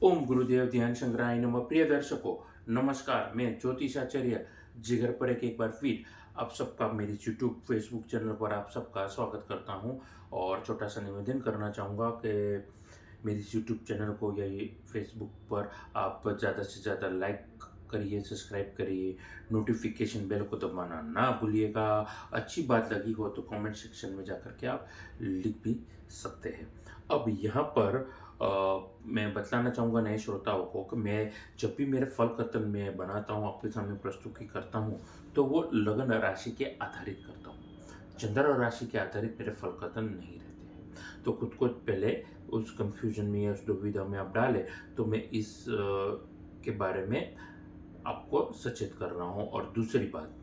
ओम गुरुदेव ध्यान शंकराय नमः। प्रिय दर्शकों, नमस्कार। मैं ज्योतिषाचार्य जिगर पर एक बार फिर आप सबका मेरे यूट्यूब फेसबुक चैनल पर आप सबका स्वागत करता हूं। और छोटा सा निवेदन करना चाहूँगा कि मेरे यूट्यूब चैनल को या ये फेसबुक पर आप ज़्यादा से ज़्यादा लाइक करिए, सब्सक्राइब करिए, नोटिफिकेशन बेल को दबाना ना भूलिएगा। अच्छी बात लगी हो तो कमेंट सेक्शन में जाकर के आप लिख भी सकते हैं। अब यहाँ पर मैं बतलाना चाहूँगा नए श्रोताओं को कि मैं जब भी मेरे फल कथन मैं बनाता हूँ, आपके सामने प्रस्तुति करता हूँ, तो वो लगन राशि के आधारित करता हूँ। चंद्र राशि के आधारित मेरे फल कथन नहीं रहते हैं। तो खुद को पहले उस कंफ्यूजन में या उस दुविधा में आप डालें, तो मैं इस के बारे में आपको सचेत कर रहा हूँ। और दूसरी बात,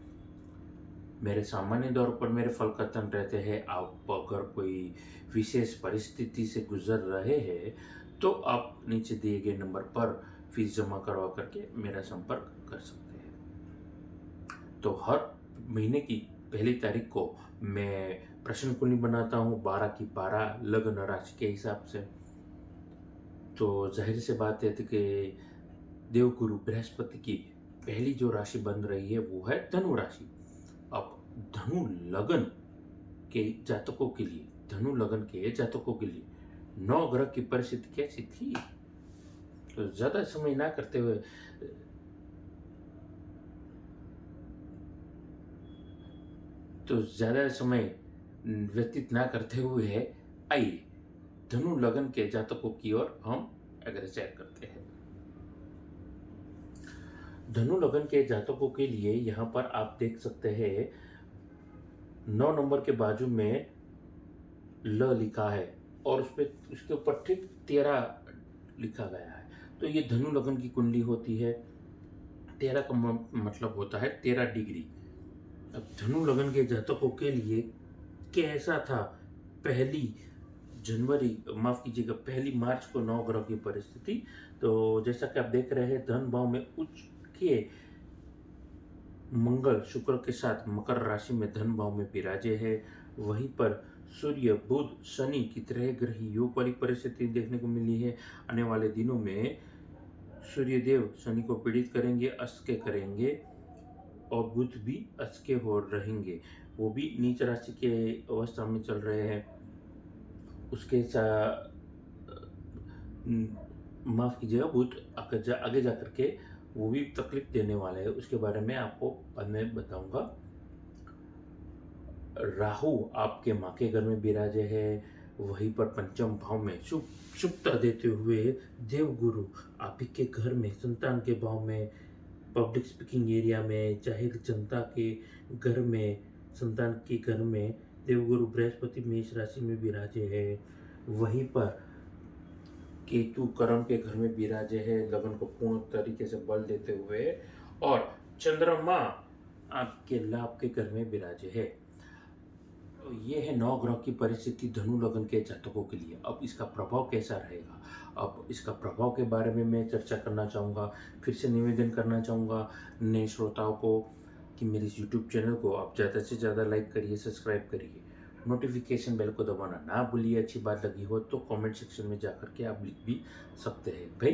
मेरे सामान्य तौर पर मेरे फल कथन रहते हैं। आप अगर कोई विशेष परिस्थिति से गुजर रहे हैं तो आप नीचे दिए गए नंबर पर फीस जमा करवा करके मेरा संपर्क कर सकते हैं। तो हर महीने की पहली तारीख को मैं प्रश्न कुंडली बनाता हूँ 12 की 12 लग्न राशि के हिसाब से। तो जाहिर सी बात है कि देवगुरु बृहस्पति की पहली जो राशि बन रही है वो है धनु राशि। अब धनु लगन के जातकों के लिए, धनु लगन के जातकों के लिए नौ ग्रह की परिस्थिति कैसी थी? तो ज्यादा समय ना करते हुए ज्यादा समय व्यतीत ना करते हुए आइए धनु लगन के जातकों की ओर हम अग्रसर करते हैं। धनु लगन के जातकों के लिए यहाँ पर आप देख सकते हैं 9 नंबर के बाजू में ल लिखा है और उसके ऊपर ठीक 13 लिखा गया है। तो ये धनु लगन की कुंडली होती है। 13 का मतलब होता है 13 डिग्री। अब धनु लगन के जातकों के लिए कैसा था? पहली जनवरी, माफ कीजिएगा, पहली मार्च को 9 ग्रह की परिस्थिति। तो जैसा कि आप देख रहे हैं, धन भाव में उच्च के मंगल शुक्र के साथ मकर राशि में धन भाव में विराजे है। वहीं पर सूर्य बुध शनि की तरह ग्रही योग वाली परिस्थिति देखने को मिली है। आने वाले दिनों में सूर्य देव शनि को पीड़ित करेंगे, अस्त के करेंगे, और बुध भी अस्त के हो रहेंगे। वो भी नीच राशि के अवस्था में चल रहे हैं। उसके माफ कीजिएगा, बुध आगे जा करके वो भी तकलीफ देने वाले हैं। उसके बारे में आपको बाद में बताऊंगा। राहु आपके माँ के घर में विराजे है। वहीं पर पंचम भाव में शुभता देते हुए देवगुरु आप ही के घर में, संतान के भाव में, पब्लिक स्पीकिंग एरिया में, जाहिर जनता के घर में, संतान के घर में देवगुरु बृहस्पति मेष राशि में विराजे है। वहीं पर केतु कर्म के घर में विराजे है, लगन को पूर्ण तरीके से बल देते हुए। और चंद्रमा आपके लाभ के घर में विराजे है। तो ये है 9 ग्रह की परिस्थिति धनु लगन के जातकों के लिए। अब इसका प्रभाव कैसा रहेगा, अब इसका प्रभाव के बारे में मैं चर्चा करना चाहूँगा। फिर से निवेदन करना चाहूँगा नए श्रोताओं को कि मेरे यूट्यूब चैनल को आप ज़्यादा से ज़्यादा लाइक करिए, सब्सक्राइब करिए, नोटिफिकेशन बेल को दबाना ना भूलिए। अच्छी बात लगी हो तो कमेंट सेक्शन में जाकर के आप लिख भी सकते हैं। भाई,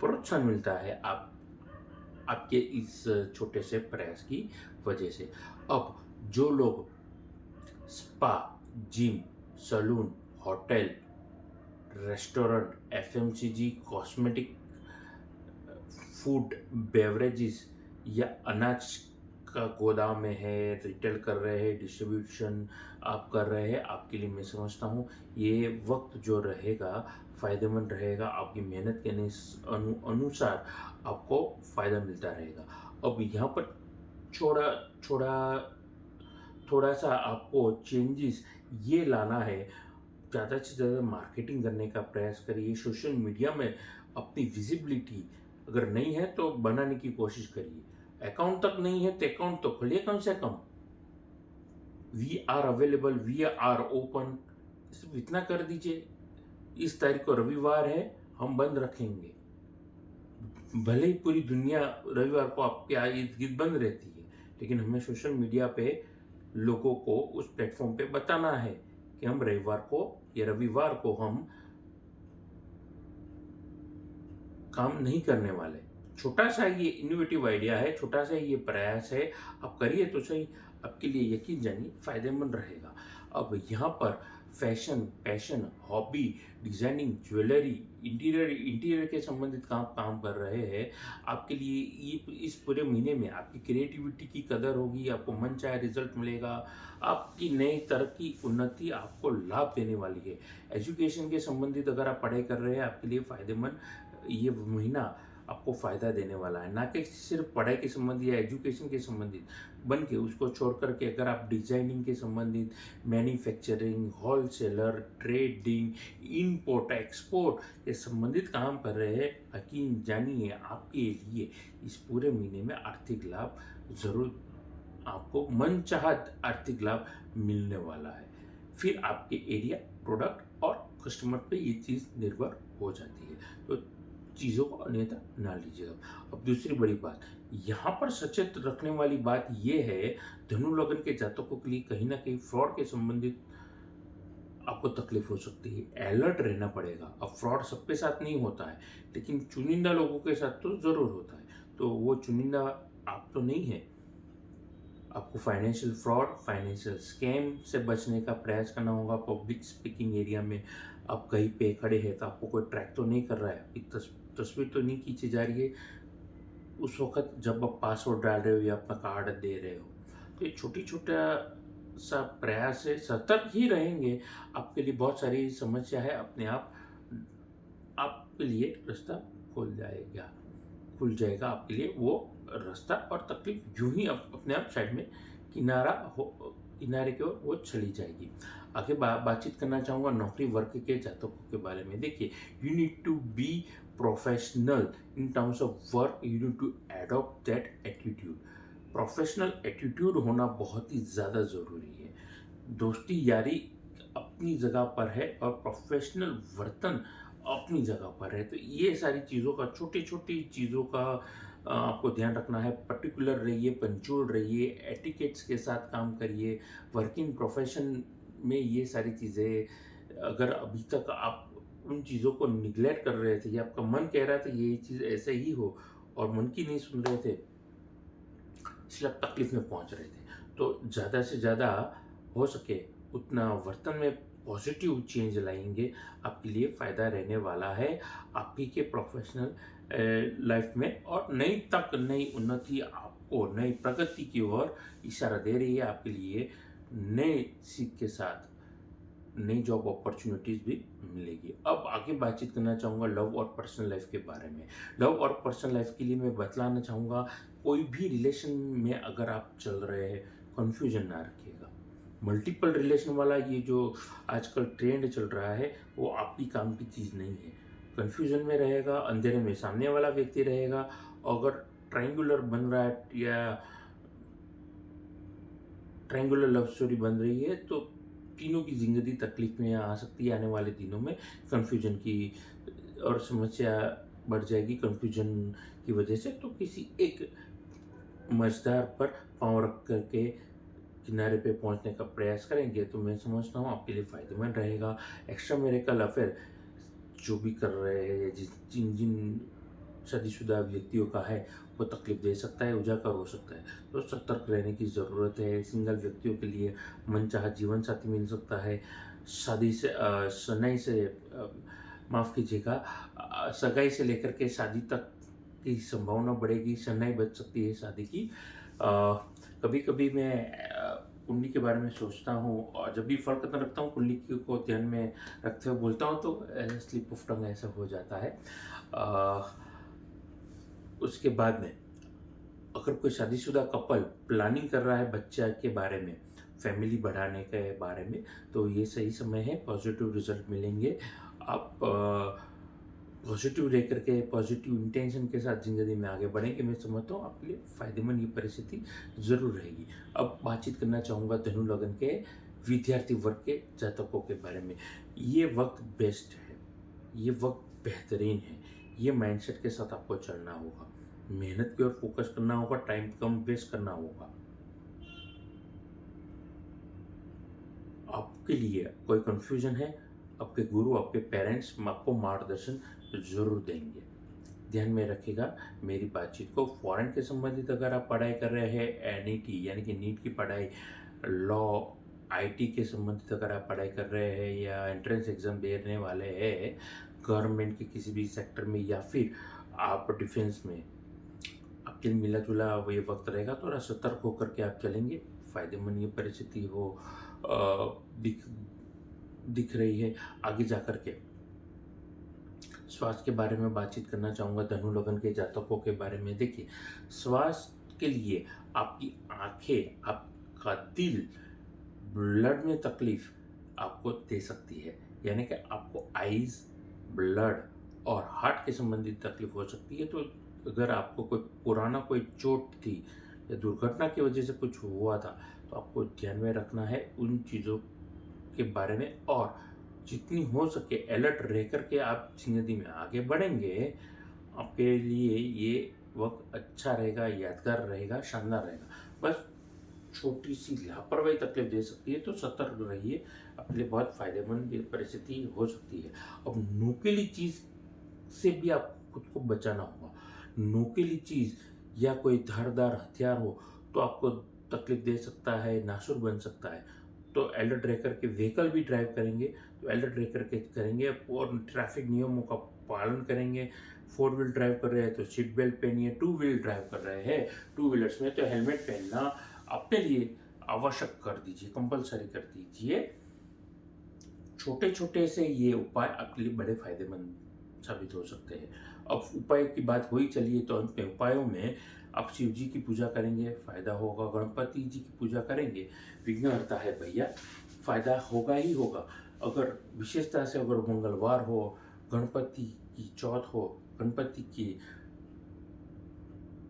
प्रोत्साहन मिलता है आपके इस छोटे से प्रयास की वजह से। अब जो लोग spa, gym, salon, hotel, restaurant, FMCG, cosmetic, food, beverages या अनाज का गोदाम में है, रिटेल कर रहे हैं, डिस्ट्रीब्यूशन आप कर रहे हैं, आपके लिए मैं समझता हूँ ये वक्त जो रहेगा फ़ायदेमंद रहेगा। आपकी मेहनत के अनुसार आपको फ़ायदा मिलता रहेगा। अब यहाँ पर छोड़ा छोड़ा थोड़ा सा आपको चेंजेस ये लाना है। ज़्यादा से ज़्यादा मार्केटिंग करने का प्रयास करिए। सोशल मीडिया में अपनी विजिबिलिटी अगर नहीं है तो बनाने की कोशिश करिए। अकाउंट तक नहीं है तो अकाउंट तो खोलिए कम से कम। We are available, we are open, सिर्फ इतना कर दीजिए। इस तारीख को रविवार है, हम बंद रखेंगे। भले ही पूरी दुनिया रविवार को आपके इर्द गिर्द बंद रहती है, लेकिन हमें सोशल मीडिया पे लोगों को उस प्लेटफॉर्म पे बताना है कि हम रविवार को या रविवार को हम काम नहीं करने वाले। छोटा सा ये इनोवेटिव आइडिया है, छोटा सा ये प्रयास है, आप करिए तो सही, आपके लिए यकीन जानिए फ़ायदेमंद रहेगा। अब यहाँ पर fashion, passion, hobby, designing, jewellery, interior interior के संबंधित काम काम कर रहे हैं, आपके लिए ये इस पूरे महीने में आपकी क्रिएटिविटी की कदर होगी, आपको मनचाहा रिज़ल्ट मिलेगा, आपकी नई तरक्की, उन्नति आपको लाभ देने वाली है। एजुकेशन के संबंधित अगर आप पढ़ाई कर रहे हैं, आपके लिए फ़ायदेमंद ये महीना आपको फ़ायदा देने वाला है, ना कि सिर्फ पढ़ाई के संबंधित या एजुकेशन के संबंधित बन के उसको छोड़ कर के अगर आप डिजाइनिंग के संबंधित, manufacturing, wholesaler, trading, import export के संबंधित काम कर रहे हैं, यकीन जानिए आपके लिए इस पूरे महीने में आर्थिक लाभ ज़रूर, आपको मनचाहत आर्थिक लाभ मिलने वाला है। फिर आपके एरिया, प्रोडक्ट और कस्टमर पे ये चीज़ निर्भर हो जाती है, तो चीज़ों को अन्यथा ना लीजिएगा। अब दूसरी बड़ी बात, यहाँ पर सचेत रखने वाली बात ये है, धनु लग्न के जातकों के लिए कहीं ना कहीं फ्रॉड के संबंधित आपको तकलीफ हो सकती है, अलर्ट रहना पड़ेगा। अब फ्रॉड सबके साथ नहीं होता है, लेकिन चुनिंदा लोगों के साथ तो ज़रूर होता है, तो वो चुनिंदा आप तो नहीं है। आपको फाइनेंशियल फ्रॉड, फाइनेंशियल स्कैम से बचने का प्रयास करना होगा। पब्लिक स्पीकिंग एरिया में आप कहीं पे खड़े हैं तो आपको कोई ट्रैक तो नहीं कर रहा है, आपकी तस्वीर तो नहीं खींची जा रही है उस वक्त जब आप पासवर्ड डाल रहे हो या अपना कार्ड दे रहे हो। तो ये छोटी छोटा सा प्रयास है, सतर्क ही रहेंगे, आपके लिए बहुत सारी समस्या है अपने आप आपके लिए रास्ता खुल जाएगा आपके लिए वो रास्ता, और तकलीफ यूं ही अपने आप साइड में किनारे की ओर वो चली जाएगी। आगे बातचीत करना चाहूँगा नौकरी वर्क के जातकों के बारे में। देखिए, you need to be professional in terms of work, you need to adopt that attitude. Professional attitude होना बहुत ही ज़्यादा ज़रूरी है। दोस्ती यारी अपनी जगह पर है और प्रोफेशनल वर्तन अपनी जगह पर है, तो ये सारी चीज़ों का, छोटी छोटी चीज़ों का आपको ध्यान रखना है। पर्टिकुलर रहिए, पंक्चुअल रहिए, एटिकेट्स के साथ काम करिए। वर्किंग प्रोफेशन में ये सारी चीज़ें, अगर अभी तक आप उन चीज़ों को निग्लेक्ट कर रहे थे या आपका मन कह रहा था ये चीज़ ऐसे ही हो और मन की नहीं सुन रहे थे, इसलिए आप तकलीफ में पहुंच रहे थे, तो ज़्यादा से ज़्यादा हो सके उतना वर्तन में पॉजिटिव चेंज लाएंगे, आपके लिए फ़ायदा रहने वाला है आपकी के प्रोफेशनल लाइफ में। और नई उन्नति आपको नई प्रगति की ओर इशारा दे रही है। आपके लिए नए सीख के साथ नई जॉब अपॉर्चुनिटीज़ भी मिलेगी। अब आगे बातचीत करना चाहूँगा लव और पर्सनल लाइफ के बारे में। लव और पर्सनल लाइफ के लिए मैं बतलाना चाहूँगा, कोई भी रिलेशन में अगर आप चल रहे हैं, कन्फ्यूजन ना रखिएगा। मल्टीपल रिलेशन वाला ये जो आजकल ट्रेंड चल रहा है, वो आपकी काम की चीज़ नहीं है। कन्फ्यूजन में रहेगा, अंधेरे में सामने वाला व्यक्ति रहेगा। अगर ट्रायंगुलर बन रहा है या ट्रायंगुलर लव स्टोरी बन रही है, तो तीनों की ज़िंदगी तकलीफ में आ सकती है। आने वाले दिनों में कन्फ्यूजन की और समस्या बढ़ जाएगी कन्फ्यूजन की वजह से। तो किसी एक मझधार पर पाँव रख करके किनारे पे पहुंचने का प्रयास करेंगे तो मैं समझता हूँ आपके लिए फ़ायदेमंद रहेगा। एक्स्ट्रा मैरिटल अफेयर जो भी कर रहे हैं, जिन जिन शादीशुदा व्यक्तियों का है, वो तकलीफ दे सकता है, उजागर हो सकता है, तो सतर्क रहने की ज़रूरत है। सिंगल व्यक्तियों के लिए मनचाहा जीवन साथी मिल सकता है। शादी से सगाई से माफ़ कीजिएगा, सगाई से लेकर के शादी तक की संभावना बढ़ेगी, शनाई बच सकती है शादी की। कभी कभी मैं कुंडली के बारे में सोचता हूँ और जब भी फल कदम रखता हूँ, कुंडली को ध्यान में रखते हुए बोलता हूँ, तो स्लिप ऑफ टंग ऐसा हो जाता है। उसके बाद में अगर कोई शादीशुदा कपल प्लानिंग कर रहा है बच्चा के बारे में, फैमिली बढ़ाने के बारे में, तो ये सही समय है, पॉजिटिव रिजल्ट मिलेंगे। आप पॉजिटिव लेकर के, पॉजिटिव इंटेंशन के साथ ज़िंदगी में आगे बढ़ेंगे। मैं समझता हूँ आपके लिए फ़ायदेमंद ये परिस्थिति ज़रूर रहेगी। अब बातचीत करना चाहूँगा धनु लग्न के विद्यार्थी वर्ग के जातकों के बारे में। ये वक्त बेस्ट है, ये वक्त बेहतरीन है। ये माइंडसेट के साथ आपको चलना होगा, मेहनत की ओर फोकस करना होगा, टाइम कम वेस्ट करना होगा। आपके लिए कोई कंफ्यूजन है, आपके गुरु, आपके पेरेंट्स आपको मार्गदर्शन जरूर देंगे। ध्यान में रखिएगा मेरी बातचीत को। फॉरेन के संबंधित अगर आप पढ़ाई कर रहे हैं, एनईटी यानी कि नीट की पढ़ाई, लॉ, आईटी के संबंधित अगर आप पढ़ाई कर रहे हैं या एंट्रेंस एग्जाम देने वाले हैं गवर्नमेंट के किसी भी सेक्टर में, या फिर आप डिफेंस में, आपके लिए मिला जुला वो ये वक्त रहेगा। थोड़ा सतर्क होकर के आप चलेंगे, फायदेमंद ये परिस्थिति हो दिख रही है आगे जाकर के। स्वास्थ्य के बारे में बातचीत करना चाहूँगा धनु लगन के जातकों के बारे में। देखिए, स्वास्थ्य के लिए आपकी आंखें, आपका दिल, ब्लड में तकलीफ आपको दे सकती है, यानी कि आपको आईज, ब्लड और हार्ट के संबंधित तकलीफ हो सकती है। तो अगर आपको कोई पुराना कोई चोट थी या दुर्घटना की वजह से कुछ हुआ था तो आपको ध्यान में रखना है उन चीज़ों के बारे में, और जितनी हो सके अलर्ट रह करके आप जिंदगी में आगे बढ़ेंगे, आपके लिए ये वक्त अच्छा रहेगा, यादगार रहेगा, शानदार रहेगा। बस छोटी सी लापरवाही तकलीफ दे सकती है, तो सतर्क रहिए, अपने लिए बहुत फायदेमंद ये परिस्थिति हो सकती है। अब नुकीली चीज़ से भी आप खुद को बचाना होगा। नुकीली चीज़ या कोई धारदार हथियार हो तो आपको तकलीफ दे सकता है, नासुर बन सकता है। तो अलर्ट रह करके व्हीकल भी ड्राइव करेंगे तो अलर्ट रह करके करेंगे, और ट्रैफिक नियमों का पालन करेंगे। 4 व्हील ड्राइव कर रहे हैं तो सीट बेल्ट पहनिए, 2 व्हील ड्राइव कर रहे हैं 2 व्हीलर्स में तो हेलमेट पहनना अपने लिए आवश्यक कर दीजिए, कंपलसरी कर दीजिए। छोटे छोटे से ये उपाय आपके लिए बड़े फायदेमंद साबित हो सकते हैं। अब उपाय की बात हुई, चलिए तो अंत में उपायों में आप शिव जी की पूजा करेंगे, फायदा होगा। गणपति जी की पूजा करेंगे, विघ्नहर्ता है भैया, फायदा होगा ही होगा। अगर विशेषता से अगर मंगलवार हो, गणपति की चौथ हो, गणपति की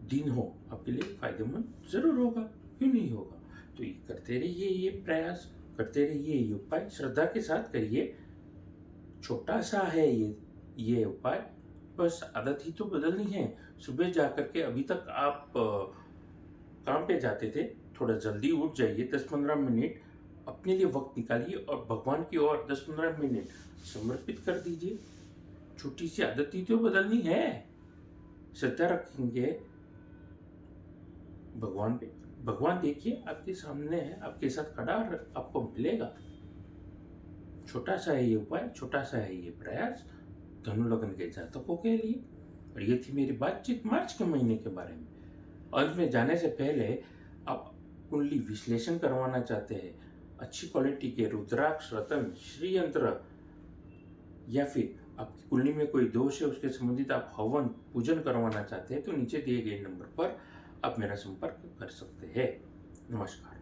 दिन हो, आपके लिए फायदेमंद जरूर होगा, क्यों नहीं होगा। तो ये करते रहिए, ये प्रयास करते रहिए, ये उपाय श्रद्धा के साथ करिए। छोटा सा है ये उपाय, बस आदत ही तो बदलनी है। सुबह जाकर के, अभी तक आप काम पे जाते थे, थोड़ा जल्दी उठ जाइए, 10-15 मिनट अपने लिए वक्त निकालिए और भगवान की ओर 10-15 मिनट समर्पित कर दीजिए। छोटी सी आदत ही तो बदलनी है। श्रद्धा रखेंगे भगवान पे, भगवान देखिए आपके सामने है, आपके साथ खड़ा, आपको मिलेगा। छोटा सा है ये उपाय, छोटा सा है ये प्रयास धनु लगन के जातकों के लिए। और ये थी मेरी बातचीत मार्च के महीने के बारे में। अंत में जाने से पहले आप कुंडली विश्लेषण करवाना चाहते हैं, अच्छी क्वालिटी के रुद्राक्ष, रतन, श्री यंत्र, या फिर आपकी कुंडली में कोई दोष है उसके संबंधित आप हवन पूजन करवाना चाहते हैं, तो नीचे दिए गए नंबर पर आप मेरा संपर्क कर सकते हैं। नमस्कार।